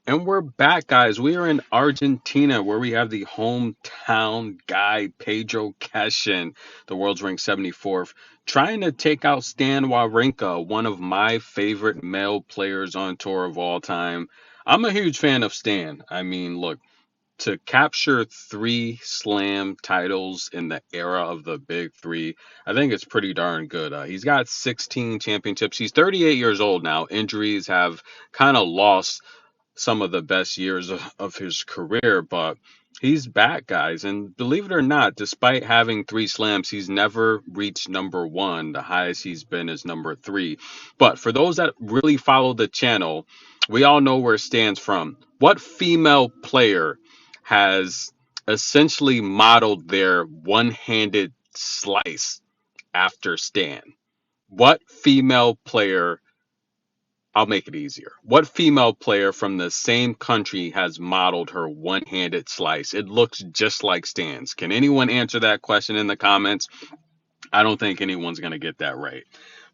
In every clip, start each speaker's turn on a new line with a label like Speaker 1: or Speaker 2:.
Speaker 1: And we're back, guys. We are in Argentina where we have the hometown guy, Pedro Cashin, the world's ranked 74th, trying to take out Stan Wawrinka, one of my favorite male players on tour of all time. I'm a huge fan of Stan. I mean, look, to capture three slam titles in the era of the big three, I think it's pretty darn good. He's got 16 championships. He's 38 years old now. Injuries have kind of lost some of the best years of his career, but he's back, guys. And believe it or not, despite having three slams, he's never reached number one. The highest he's been is number three. But for those that really follow the channel, we all know where it stands from. What female player has essentially modeled their one handed slice after Stan? What female player I'll make it easier. What female player from the same country has modeled her one handed slice? It looks just like Stan's. Can anyone answer that question in the comments? I don't think anyone's going to get that right.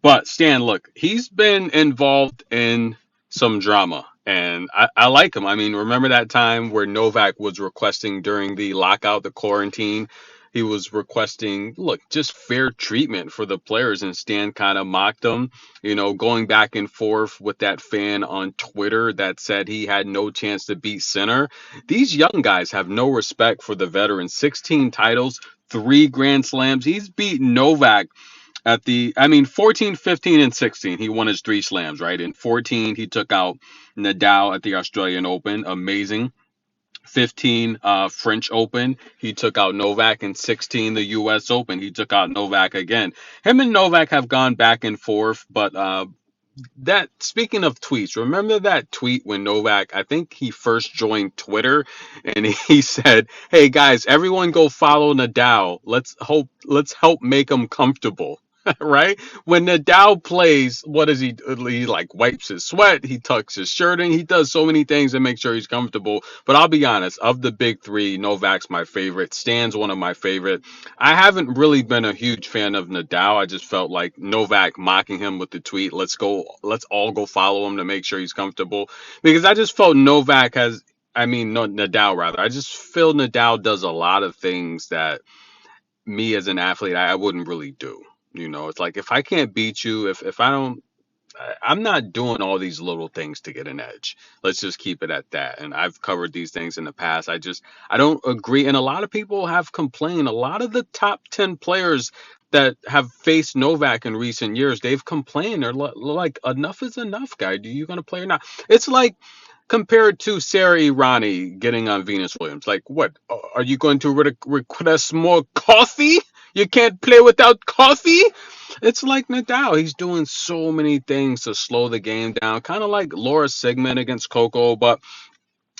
Speaker 1: But Stan, look, he's been involved in some drama, and I like him. I mean, remember that time where Novak was requesting during the lockout, the quarantine? He was requesting, look, just fair treatment for the players, and Stan kind of mocked him, going back and forth with that fan on Twitter that said he had no chance to beat Sinner. These young guys have no respect for the veterans. 16 titles, three Grand Slams. He's beaten Novak at 14, 15, and 16. He won his three slams, right? In 14, he took out Nadal at the Australian Open. Amazing. 15, French Open. He took out Novak. In 16, the U.S. Open. He took out Novak again. Him and Novak have gone back and forth, but that speaking of tweets, remember that tweet when Novak, I think he first joined Twitter, and he said, "Hey guys, everyone go follow Nadal. Let's help make him comfortable." Right? When Nadal plays, what does he do? He like wipes his sweat, he tucks his shirt in, he does so many things to make sure he's comfortable. But I'll be honest, of the big three, Novak's my favorite. Stan's one of my favorite. I haven't really been a huge fan of Nadal. I just felt like Novak mocking him with the tweet, let's all go follow him to make sure he's comfortable. Because I just felt Novak has, I mean, no, Nadal rather. I just feel Nadal does a lot of things that me as an athlete, I wouldn't really do. It's like if I can't beat you, if I don't, I'm not doing all these little things to get an edge. Let's just keep it at that. And I've covered these things in the past. I don't agree. And a lot of people have complained. A lot of the top 10 players that have faced Novak in recent years, they've complained. They're like, enough is enough, guy. Do you going to play or not? It's like compared to Sarah Irani getting on Venus Williams. Like, what? Are you going to request more coffee? You can't play without coffee? It's like Nadal. He's doing so many things to slow the game down, kind of like Laura Sigmund against Coco. But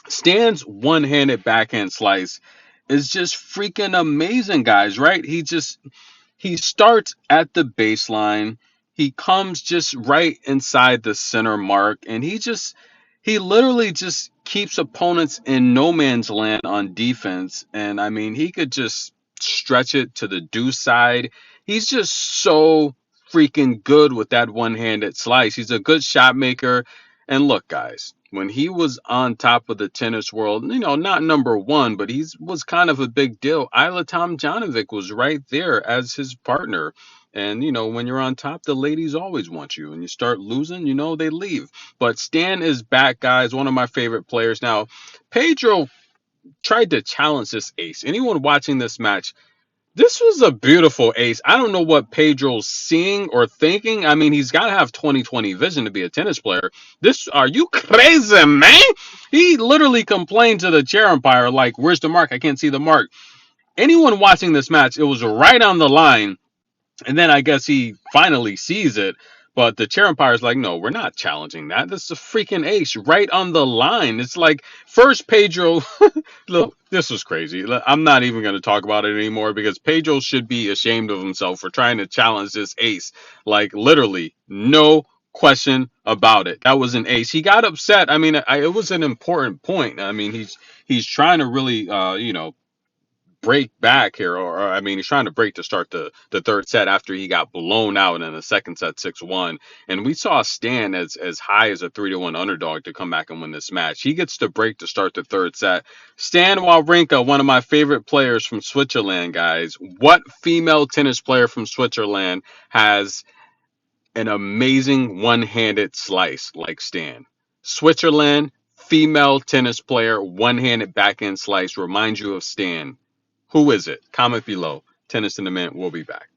Speaker 1: Stan's one-handed backhand slice is just freaking amazing, guys, right? He starts at the baseline. He comes just right inside the center mark, and he literally just keeps opponents in no man's land on defense. And I mean, he could just stretch it to the deuce side. He's just so freaking good with that one-handed slice. He's a good shot maker. And look, guys, when he was on top of the tennis world, not number one, but he was kind of a big deal. Isla Tomljanovic was right there as his partner. And, when you're on top, the ladies always want you. And you start losing, they leave. But Stan is back, guys. One of my favorite players. Now, Pedro tried to challenge this ace. Anyone watching this match, this was a beautiful ace. I don't know what Pedro's seeing or thinking. I mean, he's got to have 20/20 vision to be a tennis player. Are you crazy, man? He literally complained to the chair umpire, like, where's the mark? I can't see the mark. Anyone watching this match, it was right on the line. And then I guess he finally sees it. But the chair umpire is like, no, we're not challenging that. This is a freaking ace right on the line. It's like, first Pedro, look, this was crazy. I'm not even going to talk about it anymore because Pedro should be ashamed of himself for trying to challenge this ace. Like, literally, no question about it. That was an ace. He got upset. I mean, it was an important point. I mean, he's trying to really, break back here, or I mean, he's trying to break to start the third set after he got blown out in the second set 6-1. And we saw Stan as high as a 3-1 underdog to come back and win this match. He gets to break to start the third set. Stan Wawrinka, one of my favorite players from Switzerland, guys. What female tennis player from Switzerland has an amazing one-handed slice like Stan? Switzerland, female tennis player, one-handed backhand slice reminds you of Stan. Who is it? Comment below. Tennis in a Minute. We'll be back.